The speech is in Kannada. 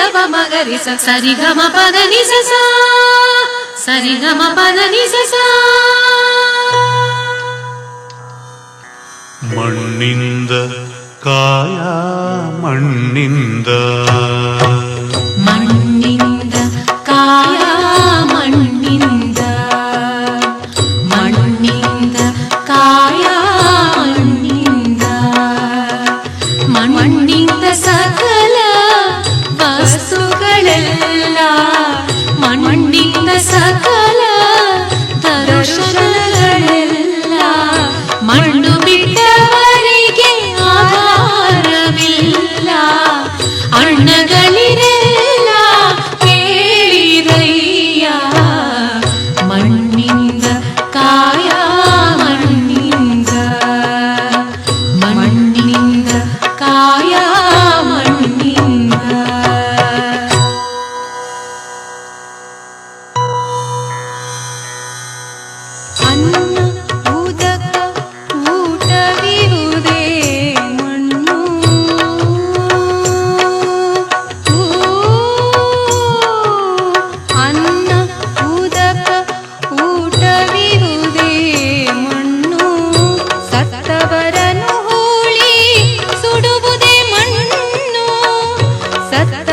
ಗ ಮಗರಿ ಸರಿ ಗ ಮ ಪದ ನಿ ಸ ಸರಿ ಗ ಮ ಪದ ನಿ ಸ. ಮಣ್ಣಿಂದ ಕಾಯ ಮಣ್ಣಿಂದ ಮಣ್ಣಿಂದ ಕಾಯ ಮಣ್ಣಿಂದ ಮಣ್ಣಿಂದ ಕಾಯ ಮಣ್ಣಿಂದ ಮಣ್ಣಿಂದ ಸಕಲ ವಸ್ತುಗಳೆಲ್ಲ ಮಣ್ಣಿಂದ ಸಕಲ ದರ್ಶನಗಳೆಲ್ಲ ಮಣ್ಣು ಬಿಟ್ಟವರಿಗೆ ಆಧಾರವಿಲ್ಲ ಅಣ್ಣಗಳಿರೆಲ್ಲ ಕೇಳಿರಯ್ಯ ಮಣ್ಣಿಂದ ಕಾಯ ಮಣ್ಣಿಂದ ಮಣ್ಣಿಂದ ಕಾಯ ಮಣ್ಣಿಂದ. ಅನ್ನ ಉದಕ ಊಟವಿರುವುದೇ ಮಣ್ಣು ಅನ್ನ ಉದಕ ಊಟವಿರುವುದೇ ಮಣ್ಣು ಸತ್ತವರನ್ನು ಹೂಳಿ ಸುಡುವುದೇ ಮಣ್ಣು ಸತ್ತ